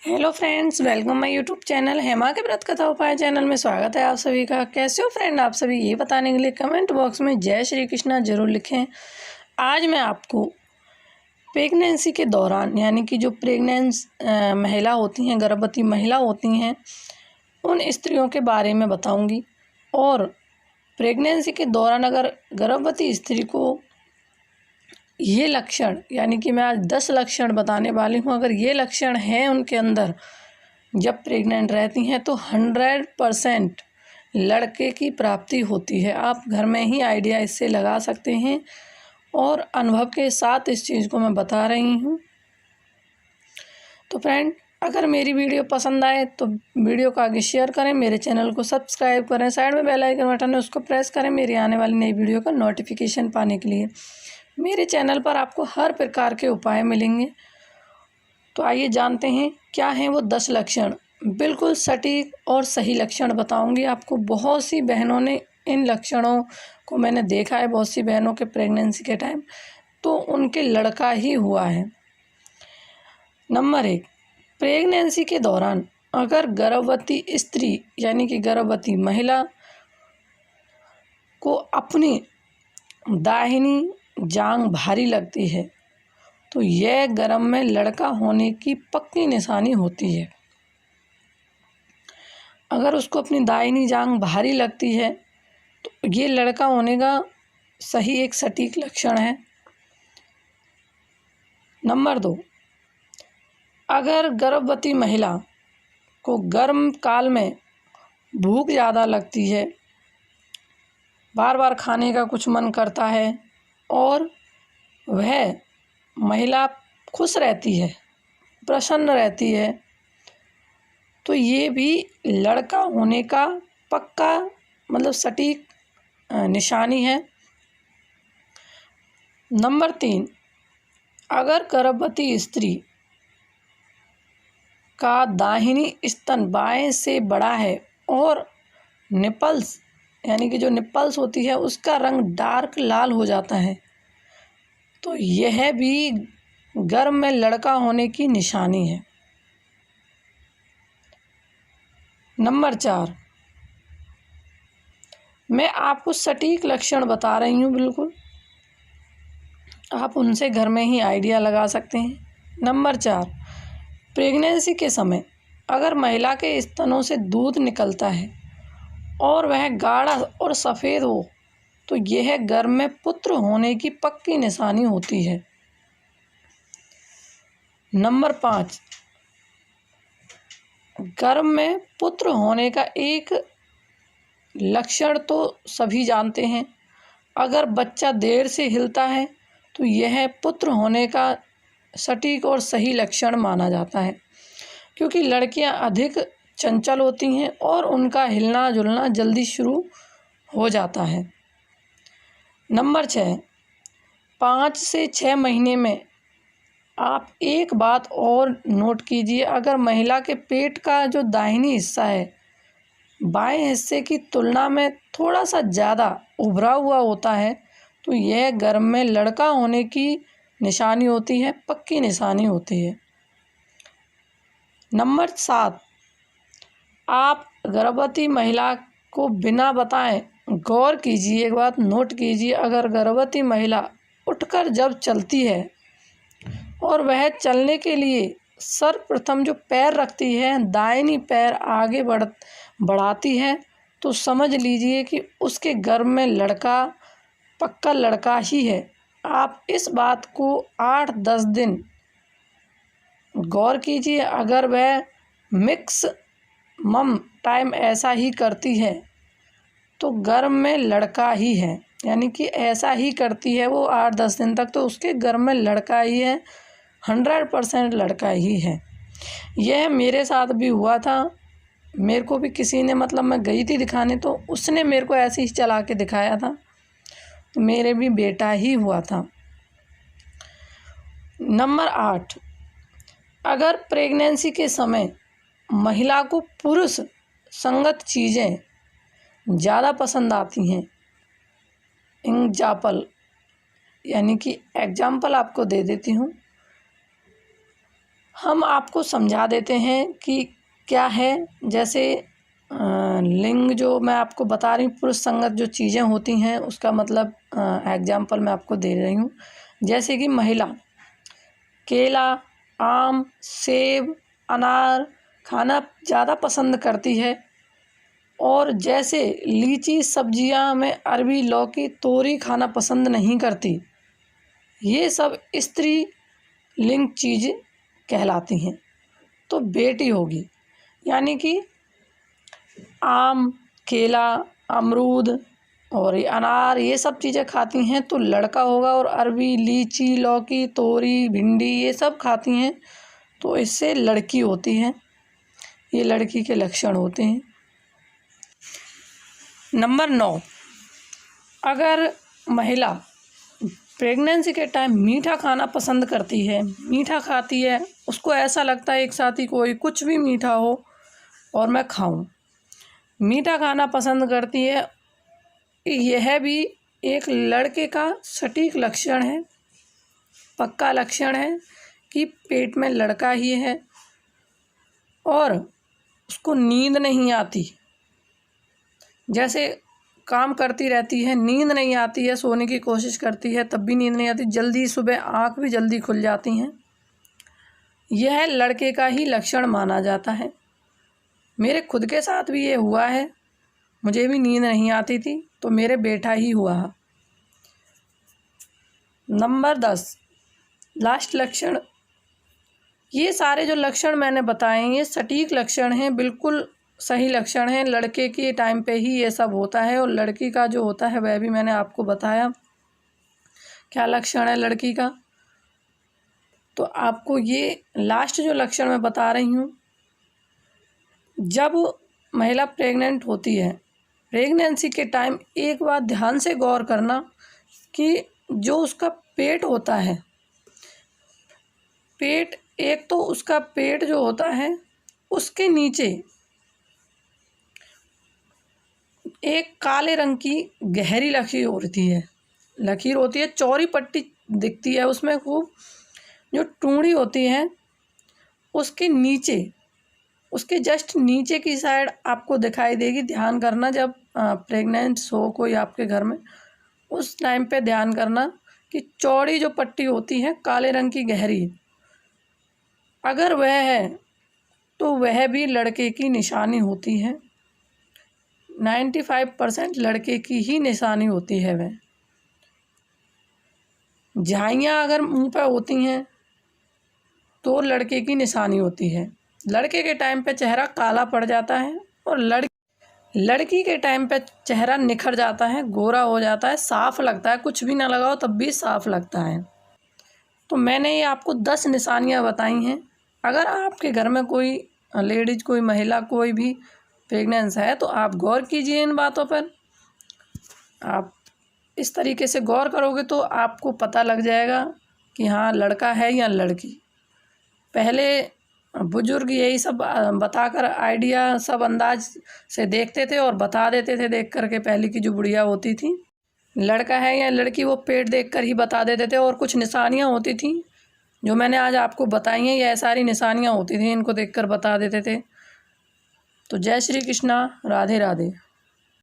Hello friends, welcome my YouTube channel Hema के व्रत कथा उपाय चैनल में स्वागत है आप सभी का। कैसे हो फ्रेंड आप सभी, ये बताने के लिए कमेंट बॉक्स में जय श्री कृष्णा ज़रूर लिखें। आज मैं आपको प्रेगनेंसी के दौरान यानी कि जो प्रेग्नेंस महिला होती हैं, गर्भवती महिला होती हैं, उन स्त्रियों के बारे में बताऊंगी। और प्रेगनेंसी के दौरान अगर गर्भवती स्त्री को ये लक्षण यानी कि मैं आज 10 लक्षण बताने वाली हूँ, अगर ये लक्षण हैं उनके अंदर जब प्रेग्नेंट रहती हैं तो 100% लड़के की प्राप्ति होती है। आप घर में ही आइडिया इससे लगा सकते हैं और अनुभव के साथ इस चीज़ को मैं बता रही हूँ। तो फ्रेंड, अगर मेरी वीडियो पसंद आए तो वीडियो को आगे शेयर करें, मेरे चैनल को सब्सक्राइब करें, साइड में बेल आइकन बटन है उसको प्रेस करें मेरी आने वाली नई वीडियो का नोटिफिकेशन पाने के लिए। मेरे चैनल पर आपको हर प्रकार के उपाय मिलेंगे। तो आइए जानते हैं क्या हैं वो 10 लक्षण। बिल्कुल सटीक और सही लक्षण बताऊंगी आपको। बहुत सी बहनों ने इन लक्षणों को मैंने देखा है, बहुत सी बहनों के प्रेगनेंसी के टाइम तो उनके लड़का ही हुआ है। नंबर 1, प्रेगनेंसी के दौरान अगर गर्भवती स्त्री यानी कि गर्भवती महिला को अपनी दाहिनी जांघ भारी लगती है तो यह गर्भ में लड़का होने की पक्की निशानी होती है। अगर उसको अपनी दाहिनी जांघ भारी लगती है तो ये लड़का होने का सही एक सटीक लक्षण है। नंबर 2, अगर गर्भवती महिला को गर्म काल में भूख ज़्यादा लगती है, बार बार खाने का कुछ मन करता है और वह महिला खुश रहती है, प्रसन्न रहती है, तो ये भी लड़का होने का पक्का मतलब सटीक निशानी है। नंबर 3, अगर गर्भवती स्त्री का दाहिनी स्तन बाएं से बड़ा है और निपल्स यानी कि जो निपल्स होती है उसका रंग डार्क लाल हो जाता है तो यह भी गर्भ में लड़का होने की निशानी है। नंबर 4, मैं आपको सटीक लक्षण बता रही हूँ, बिल्कुल आप उनसे घर में ही आइडिया लगा सकते हैं। नंबर 4, प्रेगनेंसी के समय अगर महिला के स्तनों से दूध निकलता है और वह गाढ़ा और सफ़ेद हो तो यह गर्भ में पुत्र होने की पक्की निशानी होती है। नंबर 5, गर्भ में पुत्र होने का एक लक्षण तो सभी जानते हैं, अगर बच्चा देर से हिलता है तो यह पुत्र होने का सटीक और सही लक्षण माना जाता है, क्योंकि लड़कियां अधिक चंचल होती हैं और उनका हिलना जुलना जल्दी शुरू हो जाता है। नंबर 6, 5 से 6 महीने में आप एक बात और नोट कीजिए, अगर महिला के पेट का जो दाहिनी हिस्सा है बाएं हिस्से की तुलना में थोड़ा सा ज़्यादा उभरा हुआ होता है तो यह गर्भ में लड़का होने की निशानी होती है, पक्की निशानी होती है। नंबर 7, आप गर्भवती महिला को बिना बताएं गौर कीजिए, एक बात नोट कीजिए, अगर गर्भवती महिला उठकर जब चलती है और वह चलने के लिए सर्वप्रथम जो पैर रखती है दाहिनी पैर आगे बढ़ाती है तो समझ लीजिए कि उसके गर्भ में लड़का पक्का लड़का ही है। आप इस बात को 8-10 दिन गौर कीजिए, अगर वह मिक्स मम टाइम ऐसा ही करती है तो गर्भ में लड़का ही है, यानी कि ऐसा ही करती है वो 8-10 दिन तक तो उसके गर्भ में लड़का ही है, 100% लड़का ही है। यह मेरे साथ भी हुआ था। मेरे को भी किसी ने मतलब मैं गई थी दिखाने तो उसने मेरे को ऐसे ही चला के दिखाया था, तो मेरे भी बेटा ही हुआ था। नंबर 8, अगर प्रेगनेंसी के समय महिला को पुरुष संगत चीज़ें ज़्यादा पसंद आती हैं, यानी कि एग्जाम्पल आपको दे देती हूँ, हम आपको समझा देते हैं कि क्या है। जैसे लिंग जो मैं आपको बता रही हूँ, पुरुष संगत जो चीज़ें होती हैं उसका मतलब एग्जाम्पल मैं आपको दे रही हूँ। जैसे कि महिला केला, आम, सेब, अनार खाना ज़्यादा पसंद करती है, और जैसे लीची, सब्जियां में अरबी, लौकी, तोरी खाना पसंद नहीं करती। ये सब स्त्री लिंग चीज़ कहलाती हैं। तो बेटी होगी, यानी कि आम, केला, अमरूद और ये अनार, ये सब चीज़ें खाती हैं तो लड़का होगा। और अरबी, लीची, लौकी, तोरी, भिंडी ये सब खाती हैं तो इससे लड़की होती है। ये लड़की के लक्षण होते हैं। नंबर 9, अगर महिला प्रेगनेंसी के टाइम मीठा खाना पसंद करती है, मीठा खाती है, उसको ऐसा लगता है एक साथ ही कोई कुछ भी मीठा हो और मैं खाऊं, मीठा खाना पसंद करती है, यह भी एक लड़के का सटीक लक्षण है, पक्का लक्षण है कि पेट में लड़का ही है। और उसको नींद नहीं आती, जैसे काम करती रहती है, नींद नहीं आती है, सोने की कोशिश करती है तब भी नींद नहीं आती, जल्दी सुबह आँख भी जल्दी खुल जाती हैं, यह लड़के का ही लक्षण माना जाता है। मेरे खुद के साथ भी ये हुआ है, मुझे भी नींद नहीं आती थी तो मेरे बेटा ही हुआ। नंबर 10, लास्ट लक्षण। ये सारे जो लक्षण मैंने बताए ये सटीक लक्षण हैं, बिल्कुल सही लक्षण हैं। लड़के के टाइम पे ही ये सब होता है, और लड़की का जो होता है वह भी मैंने आपको बताया क्या लक्षण है लड़की का। तो आपको ये लास्ट जो लक्षण मैं बता रही हूँ, जब महिला प्रेग्नेंट होती है, प्रेगनेंसी के टाइम एक बात ध्यान से गौर करना कि जो उसका पेट होता है, पेट, एक तो उसका पेट जो होता है उसके नीचे एक काले रंग की गहरी लकीर होती है, चौड़ी पट्टी दिखती है उसमें खूब। जो टूंडी होती है उसके नीचे, उसके जस्ट नीचे की साइड आपको दिखाई देगी। ध्यान करना, जब प्रेग्नेंट हो कोई आपके घर में, उस टाइम पे ध्यान करना कि चौड़ी जो पट्टी होती है काले रंग की गहरी, अगर वह है तो वह भी लड़के की निशानी होती है। 95% लड़के की ही निशानी होती है वह। झाइयाँ अगर मुंह पे होती हैं तो लड़के की निशानी होती है। लड़के के टाइम पे चेहरा काला पड़ जाता है, और लड़की के टाइम पे चेहरा निखर जाता है, गोरा हो जाता है, साफ़ लगता है, कुछ भी ना लगाओ तब भी साफ़ लगता है। तो मैंने ये आपको 10 निशानियाँ बताई हैं। अगर आपके घर में कोई लेडीज़, कोई महिला, कोई भी प्रेगनेंस है तो आप गौर कीजिए इन बातों पर। आप इस तरीके से गौर करोगे तो आपको पता लग जाएगा कि हाँ लड़का है या लड़की। पहले बुजुर्ग यही सब बताकर आइडिया सब अंदाज से देखते थे और बता देते थे, देख कर के पहले की जो बुढ़िया होती थी, लड़का है या लड़की वो पेट देखकर ही बता देते थे। और कुछ निशानियाँ होती थी जो मैंने आज आपको बताई हैं, यह सारी निशानियाँ होती थी, इनको देखकर बता देते थे। तो जय श्री कृष्णा, राधे राधे।